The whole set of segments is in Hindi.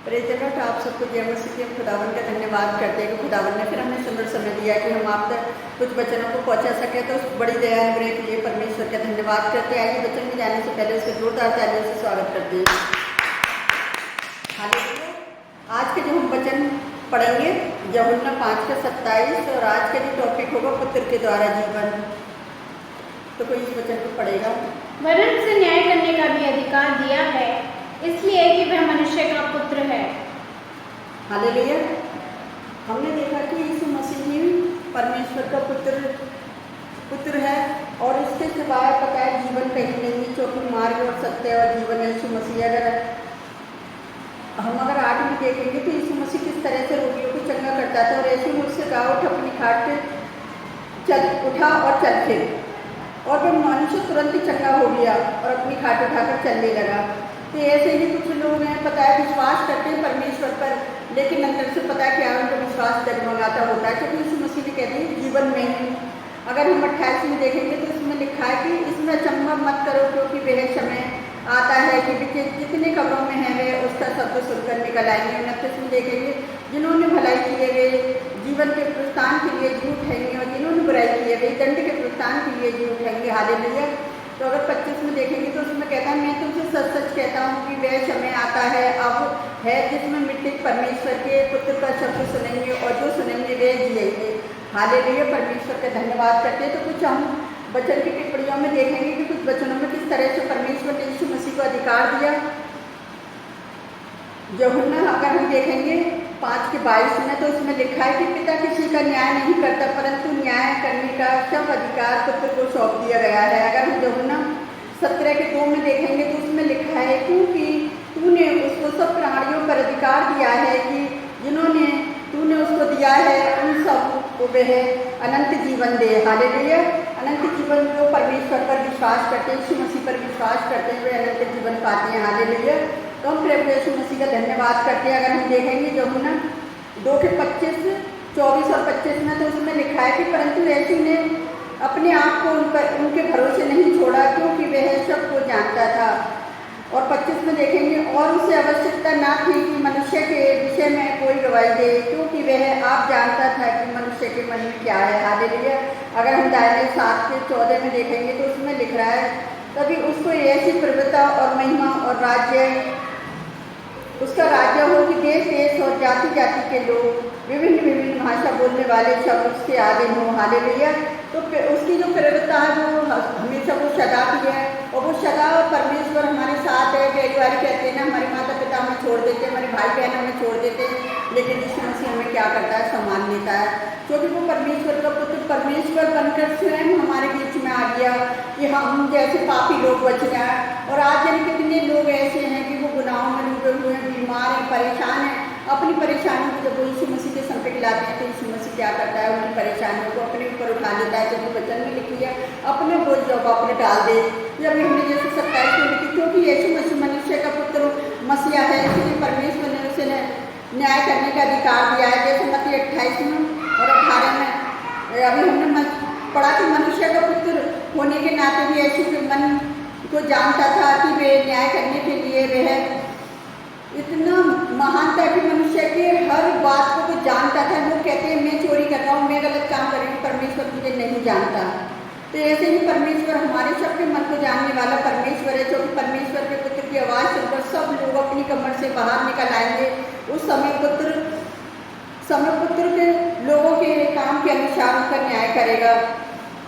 Praise the Lord. आप सबको जय मसीह की। हम खुदावन का धन्यवाद करते हैं कि खुदावन ने फिर हमें सुंदर समय दिया कि हम आप तक कुछ वचनों को पहुंचा सके। तो उस बड़ी दया अनुग्रह के लिए परमेश्वर का धन्यवाद करते हैं। आइए वचन में जाने से पहले उसके जोरदार तालियों से स्वागत करते हैं। हालेलुया। आज के जो हम वचन पढ़ेंगे यूहन्ना 5:27 और आज का जो टॉपिक होगा पुत्र के द्वारा जीवन। तो कोई इस वचन को पढ़ेगा। वरन से न्याय करने का भी अधिकार दिया है, इसलिए कि वह मनुष्य का पुत्र है। हालेलुया। हमने देखा कि यीशु मसीह ही परमेश्वर का पुत्र है और इसके सिवाय पता है जीवन कहीं नहीं, क्योंकि मार्ग और सत्य और जीवन है यीशु मसीह। अगर आगे में देखेंगे तो यीशु मसीह किस तरह से रोगियों को चंगा करता था और ऐसे ही मुझसे कहा उठ अपनी खाट पे चल, उठा और चल फिर। और वह मनुष्य तुरंत ही चंगा हो गया और अपनी खाट उठाकर चलने लगा। तो ऐसे ही कुछ लोग हैं पता है विश्वास करते हैं परमेश्वर पर, लेकिन अंदर से पता है क्या उनका विश्वास डगमगाता होता है। क्योंकि यीशु मसीह ने कहते हैं जीवन में ही। अगर हम 28 में देखेंगे तो इसमें लिखा है कि इसमें अचंभा मत करो, क्योंकि वह समय आता है कि जितने कब्रों में है वे उसका शब्द सुनकर निकल आएंगे। 29 में देखेंगे जिन्होंने भलाई किए वे जीवन के प्रस्थान के लिए जी उठेंगे और जिन्होंने बुराई किए वे दंड के प्रस्थान के लिए जी उठेंगे। हालेलुया। तो अगर 25 में देखेंगे तो उसमें कहता है मैं तुमसे सच सच कहता हूँ कि वह समय आता है अब है जिसमें मिट्टी परमेश्वर के पुत्र का शब्द सुनेंगे और जो सुनेंगे वे जिएंगे। हालेलुया। परमेश्वर का धन्यवाद करते हैं। तो कुछ हम वचन की टिप्पणियों में देखेंगे कि कुछ वचनों में किस तरह से परमेश्वर ने यीशु मसीह को अधिकार दिया। यूहन्ना अगर हम देखेंगे 5:22 में तो उसमें लिखा है कि पिता किसी का न्याय नहीं करता, परंतु न्याय करने का सब अधिकार पुत्र को सौंप दिया गया है। अगर हम यूहन्ना 17:2 में देखेंगे तो उसमें लिखा है क्योंकि तूने उसको सब प्राणियों पर अधिकार दिया है कि जिन्होंने तूने उसको दिया है उन सब को वह अनंत जीवन दे। हालेलुया। अनंत जीवन जो परमेश्वर पर विश्वास करते हैं, यीशु मसीह पर विश्वास करते हैं, वे अनंत जीवन पाते हैं। हालेलुया। तो हम प्रभु यीशु मसीह का धन्यवाद करते हैं। अगर हम देखेंगे यूहन्ना 2:25, 24 और 25 में तो उसमें लिखा है कि परंतु यीशु ने अपने आप को उनके भरोसे नहीं छोड़ा, क्योंकि वह सबको जानता था। और 25 में देखेंगे और उसे आवश्यकता ना थी कि मनुष्य के विषय में कोई गवाही दे, क्योंकि वह आप जानता था कि मनुष्य के मन में क्या है। हालेलुया। अगर हम दानियेल 7:14 में देखेंगे तो उसमें लिख रहा है तभी उसको ऐसी प्रभुता और महिमा और राज्य उसका राज्य हो कि देश देश और जाति जाति के लोग विभिन्न विभिन्न भाषा बोलने वाले सब उसके आधीन हो। हालेलुया। तो उसकी जो प्रभुता है वो हमेशा वो सदा की है और वो सदा परमेश्वर हमारे साथ है। कई बार कहते हैं ना हमारे माता पिता हमें छोड़ देते, हमारे भाई बहन हमें छोड़ देते, लेकिन यीशु मसीह हमें क्या करता है, सम्मान लेता है, क्योंकि वो परमेश्वर का पुत्र परमेश्वर बनकर स्वयं हमारे बीच में आ गया कि हम जैसे पापी लोग बच जाए। और आज जन कितने लोग ऐसे हैं कि वो गुनाहों में डूबे हुए हैं, बीमार हैं, परेशान हैं। अपनी परेशानियों को जब वो यीशु मसीह के संकट लाते हैं तो यीशु मसीह क्या करता है, उनकी परेशानियों को अपने ऊपर उठा लेता है। जब वचन में लिखी है अपने बोझ जब अपने डाल दे। जब हमने जैसे 27 में लिखी क्योंकि यीशु मसीह मनुष्य का पुत्र मसीहा है, इसलिए परमेश्वर ने उसे न्याय करने का अधिकार दिया है। जैसे मत्ती 28 में और 18 में अभी हमने पढ़ा कि मनुष्य का पुत्र होने के नाते भी यीशु के मन को जानता था कि वे न्याय करने के लिए वह इतना महान था कि मनुष्य के हर बात को वो जानता था। लोग कहते हैं मैं चोरी कर रहा हूँ, मैं गलत काम कर रही हूँ, परमेश्वर मुझे नहीं जानता। तो ऐसे ही परमेश्वर हमारे सबके मन को जानने वाला परमेश्वर है, जो कि परमेश्वर के पुत्र की आवाज़ सुनकर सब लोग अपनी कमर से बाहर निकल आएंगे। उस समय पुत्र के लोगों के काम के अनुसार उनका न्याय करेगा।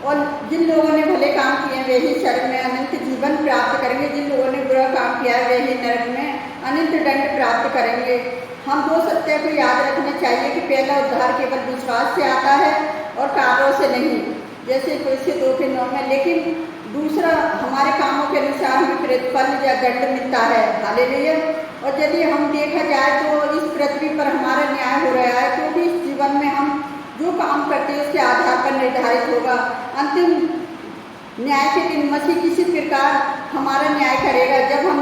और जिन लोगों ने भले काम किए वे ही स्वर्ग में अनंत जीवन प्राप्त करेंगे, जिन लोगों ने बुरा काम किया वे ही नरक में अनंत दंड प्राप्त करेंगे। हम दो सत्य को याद रखना चाहिए कि पहला उद्धार केवल विश्वास से आता है और कार्यों से नहीं, जैसे कोई 2:9 में, लेकिन दूसरा हमारे कामों के अनुसार हमें प्रतिफल या दंड मिलता है। हालेलुया। और यदि हम देखा जाए तो इस पृथ्वी पर हमारा न्याय हो रहा है, क्योंकि इस जीवन में हम जो काम करते हैं उसके आधार पर निर्धारित होगा। अंतिम न्याय के दिन मसीह किसी प्रकार हमारा न्याय करेगा। जब हम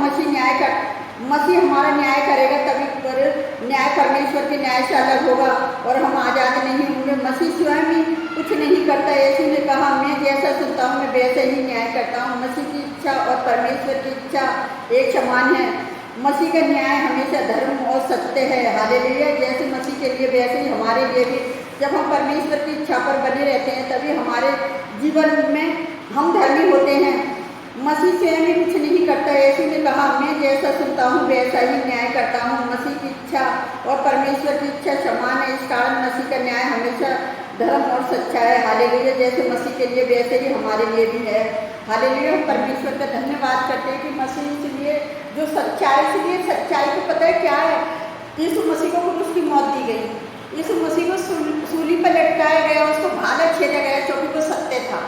मसीह हमारा न्याय करेगा तभी पर न्याय परमेश्वर के न्याय से अलग होगा और हम आज़ाद नहीं होंगे। मसीह स्वयं ही कुछ नहीं करता। यीशु ने कहा मैं जैसा सुनता हूँ मैं वैसे ही न्याय करता हूँ। मसीह की इच्छा और परमेश्वर की इच्छा एक समान है। मसीह का न्याय हमेशा धर्म और सत्य हालेलुया। जैसे मसीह के लिए वैसे ही हमारे लिए भी जब हम परमेश्वर की इच्छा पर बने रहते हैं तभी हमारे जीवन में हम धर्मी होते हैं। मसीह स्वयं ही कुछ नहीं करता। यीशु ने कहा, मैं जैसा सुनता हूँ वैसा ही न्याय करता हूँ। मसीह की इच्छा और परमेश्वर की इच्छा समान है, इस कारण मसीह का न्याय हमेशा धर्म और सच्चा है। हालेलुया। जैसे मसीह के लिए वैसे ही हमारे लिए भी है। हालेलुया। हम परमेश्वर का धन्यवाद करते हैं कि मसीह इसलिए जो सच्चाई, इसलिए सच्चाई को पता है क्या है, यीशु मसीह को उसकी मौत दी गई, यीशु मसीह को सूली पर लटकाया गया, उसको भाला छेदा गया क्योंकि वो सत्य था,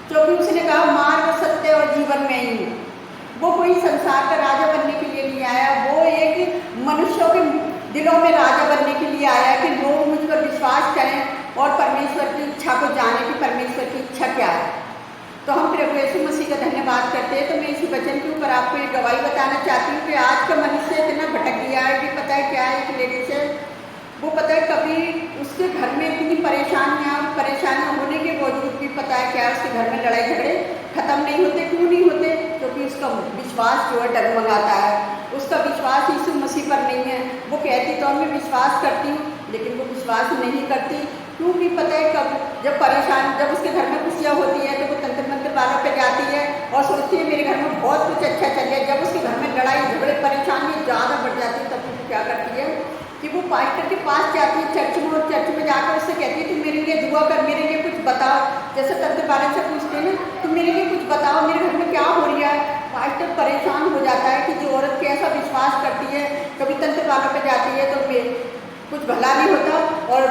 क्योंकि उसने कहा मार्ग सत्य और जीवन में ही हूँ। वो कोई संसार का राजा बनने के लिए नहीं आया, वो एक मनुष्यों के दिलों में राजा बनने के लिए आया कि लोग मुझ पर विश्वास करें और परमेश्वर की इच्छा को जाने कि परमेश्वर की इच्छा क्या है। तो हम प्रभु यीशु मसीह का धन्यवाद करते हैं। तो मैं इसी वचन के ऊपर आपको एक गवाही बताना चाहती हूँ कि आज का मनुष्य इतना भटक गया है कि पता है क्या है, एक लेडीज है, वो पता है कभी उसके घर में इतनी परेशानियाँ होने के बावजूद भी पता है क्या, उसके घर में लड़ाई झगड़े खत्म नहीं होते। क्यों नहीं होते? क्योंकि उसका विश्वास जो है डगमगाता है, उसका विश्वास यीशु मसीह पर नहीं है। वो कहती तो मैं विश्वास करती हूँ, लेकिन वो विश्वास नहीं करती। क्योंकि पता है कब जब उसके घर में खुशियाँ होती है तो वो तंत्र मंत्र वालों पे जाती है और सोचती है मेरे घर में बहुत कुछ अच्छा चल रहा है। जब उसके घर में लड़ाई झगड़े परेशानी ज़्यादा बढ़ जाती है तब वो क्या करती है कि वो पास्टर के पास जाती है चर्च में, और चर्च में जाकर उससे कहती है तुम मेरे लिए दुआ कर, मेरे लिए कुछ बताओ। जैसे तंत्र वाले से पूछते हैं ना, तुम मेरे लिए कुछ बताओ, मेरे घर में क्या हो रहा है। पास्टर परेशान हो जाता है कि जो औरत कैसा विश्वास करती है, कभी तंत्र वालों पर जाती है तो कुछ भला नहीं होता और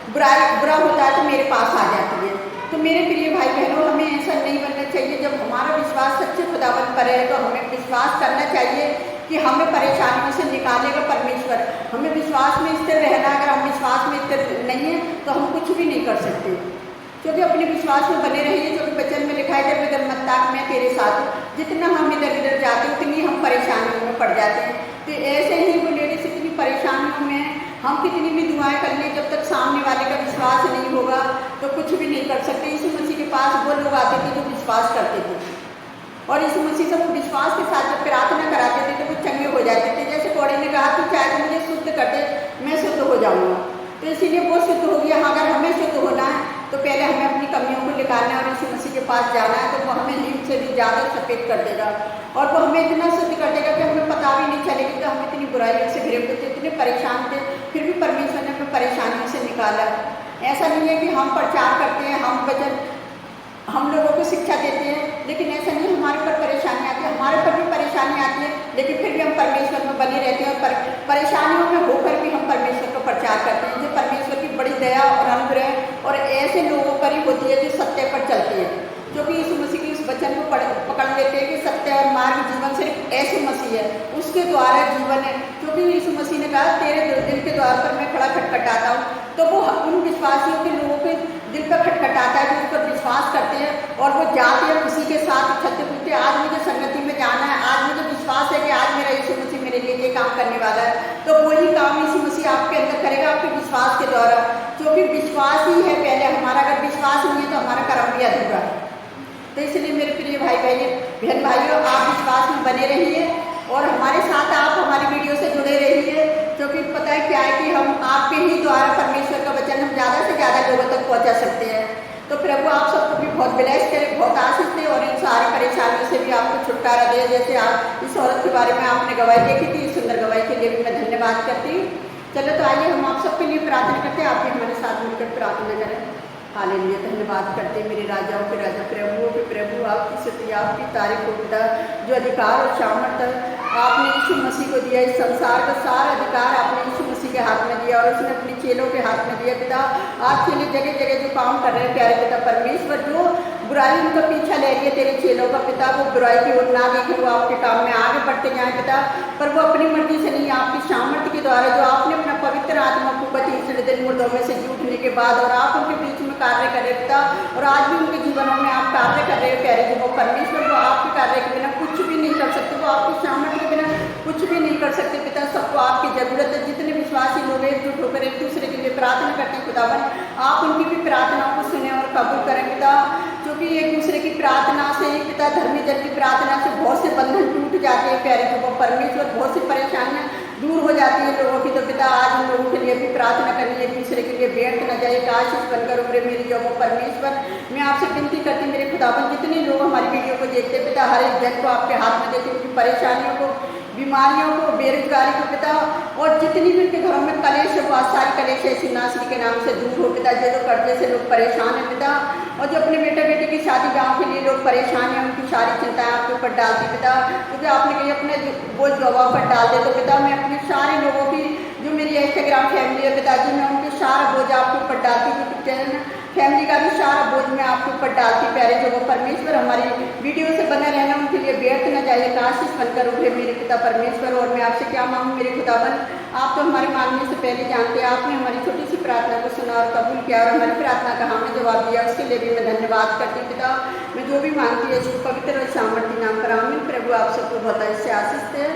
बुरा होता है तो मेरे पास आ जाती है। तो मेरे प्रिय भाई बहनों, हमें ऐसा नहीं बनना चाहिए। जब हमारा विश्वास सच्चे खुदावन पर है तो हमें विश्वास करना चाहिए कि हमें परेशानियों से निकालेगा परमेश्वर। हमें विश्वास में स्थिर रहना। अगर हम विश्वास में स्थिर नहीं है तो हम कुछ भी नहीं कर सकते, क्योंकि अपने विश्वास में बने रहिए। जो कि वचन में लिखा है, इधर उधर मत ताक, मैं तेरे साथ हूँ। जितना हम इधर उधर जाते उतनी हम परेशानियों में पड़ जाते हैं। तो ऐसे ही वो लेडीज इतनी परेशानियों में, हम कितनी भी दुआएं कर लें, जब तक सामने वाले का विश्वास नहीं होगा तो कुछ भी नहीं कर सकते। यीशु मसीह के पास वो लोग आते थे जो विश्वास करते थे, और यीशु मसीह से वो विश्वास के साथ जब प्रार्थना कराते थे तो वो चंगे हो जाते थे। जैसे कोड़े ने कहा कि चाहे तो मुझे शुद्ध कर दे, मैं शुद्ध हो जाऊँगा। तो इसीलिए वो शुद्ध हो गया। अगर हमें शुद्ध होना है तो पहले हमें अपनी कमियों को निकालना है और यीशु मसीह के पास जाना है। तो वो हमें हीम से भी ज़्यादा सफ़ेद कर देगा, और वो हमें इतना शुद्ध कर देगा कि हमें पता भी नहीं चलेगा कि हम इतनी बुराइयों से घिरे हुए थे, इतने परेशान थे, फिर भी परमेश्वर ने हमें परेशानियों से निकाला। ऐसा नहीं है कि हम प्रचार करते हैं, हम लोगों को शिक्षा देते हैं, लेकिन ऐसा नहीं, हमारे पर परेशानी आती है, हमारे पर भी परेशानी आती है, लेकिन फिर भी हम परमेश्वर में बने रहते हैं और परेशानियों में होकर भी हम परमेश्वर का प्रचार करते हैं। जो परमेश्वर की बड़ी दया और अनुग्रह और ऐसे लोगों पर ही होती है जो सत्य पर चलते हैं, जो कि यीशु मसीह के उस वचन को पकड़ लेते हैं कि सत्य और मार्ग जीवन सिर्फ ऐसे मसीह है, उसके द्वारा जीवन है। क्योंकि यीशु मसीह ने कहा तेरे दिल के द्वार पर मैं खड़ा खटखटाता हूँ। तो वो उन विश्वासियों के लोगों के दिल पर खटखटाता है जो उस पर विश्वास करते हैं, और वो जाते हैं खुशी के साथ चलते फिरते। आज मुझे संगति में जाना है, आज मुझे विश्वास है कि आज मेरा यीशु मसीह मेरे लिए ये काम करने वाला है। तो वही काम यीशु मसीह आपके अंदर करेगा, आपके विश्वास के द्वारा, क्योंकि विश्वास ही है पहले हमारा। अगर विश्वास नहीं है तो हमारा कर्म भी अधूरा है। तो इसलिए मेरे प्रिय भाई बहन भाइयों, आप विश्वास में बने रहिए और हमारे साथ आप हमारी वीडियो से जुड़े रहिए, क्योंकि पता है क्या है कि हम आपके ही द्वारा परमेश्वर का वचन हम ज़्यादा से ज़्यादा लोगों तक पहुंचा सकते हैं। तो प्रभु आप सबको भी बहुत ब्लेस करे, बहुत आशीष दे, और इन सारी परेशानियों से भी आपको छुटकारा दे। जैसे आप इस औरत के बारे में आपने गवाही देखी थी, इस सुंदर गवाही के लिए भी मैं धन्यवाद करती हूँ। चलो तो आइए हम आप सबके लिए प्रार्थना करते हैं, आप भी हमारे साथ मिलकर प्रार्थना करें। हालेलुया। धन्यवाद करते हैं मेरे राजाओं के राजा, प्रभुओं के प्रभु, आपकी स्तुति, आपकी तारीफ हो पिता। जो अधिकार और सामर्थ्य आपने यीशु मसीह को दिया, इस संसार का सारा अधिकार आपने यीशु मसीह के हाथ में दिया और उसने अपने चेलों के हाथ में दिया पिता। आज चेले जगह जगह जो काम कर रहे हैं प्यारे पिता परमेश्वर, जो बुराई उनका पीछा ले रही है तेरे चेलों का पिता, वो बुराई की ओर ना देखे, वो आपके काम में आगे बढ़ते जाए पिता। पर वो अपनी मर्जी से नहीं, आपकी सामर्थ्य के द्वारा जो आपने अपना पवित्र आत्मा को तीसरे दिन मुर्दों में से उठने के बाद और आप उनके बीच में कार्य कर रहे पिता, और आज भी उनके जीवनों में आप कार्य कर रहे हो प्यारे जो वो परमेश्वर, वो आपके कार्य के बिना कुछ भी नहीं कर सकते, वो आपकी सामर्थ्य के बिना कुछ भी नहीं कर सकते पिता। सबको आपकी जरूरत है। जितने विश्वासी लोग एकजुट होकर एक दूसरे के लिए प्रार्थना करते हैं खुदावन, आप उनकी भी प्रार्थनाओं को सुने और कबूल करें पिता, क्योंकि एक दूसरे की प्रार्थना से पिता, धर्मी जन की प्रार्थना से बहुत से बंधन टूट जाते हैं प्यारे जो वो परमेश्वर, बहुत सी परेशानियाँ दूर हो जाती है लोगों की तो पिता आज उन लोगों के लिए भी प्रार्थना करनी है, एक दूसरे के लिए व्यर्थ न जाए, एक आशीष बनकर उभरे मेरी जगह परमेश्वर। मैं आपसे विनती करती मेरे खुदावन, जितने लोग हमारी वीडियो को देखते पिता, हर एक जन को आपके हाथ में देते, उनकी परेशानियों को, बीमारियों को, बेरोजगारी को पिता, और जितनी भी उनके घरों में कलेश है, बहुत सारी कलेश है यीशु नासरी के नाम से दूर हो पिता। जो कर्जे से लोग परेशान हैं पिता, और जो अपने बेटे बेटी की शादी ब्याह के लिए लोग परेशान हैं, उनकी सारी चिंताएं आपके ऊपर डालती पिता, क्योंकि आपने कही अपने बोझ जवाब पर डाल दे। तो पिता मैं अपने सारे लोगों की, जो मेरी इंस्टाग्राम फैमिली है पिताजी, मैं उनके सारा बोझ आपके ऊपर डालती, यूट्यूब फैमिली का भी सारा बोझ मैं आपके ऊपर डालती प्यारे जो वो परमेश्वर। हमारी वीडियो से बने रहना उनके लिए व्यर्थ न जाए, आशीष बनकर उभरे मेरे पिता परमेश्वर। और मैं आपसे क्या मांगूं मेरे खुदावन, आप तो हमारे मांगने से पहले जानते हैं। आपने हमारी छोटी सी प्रार्थना को सुना और कबूल किया, और हमारी प्रार्थना का हमें जवाब दिया, उसके लिए भी मैं धन्यवाद करती पिता। मैं जो भी मांगती है इसको पवित्र और सामर्थ्य नाम पर आमीन। प्रभु आप सबको बहुत इससे आशीष दे।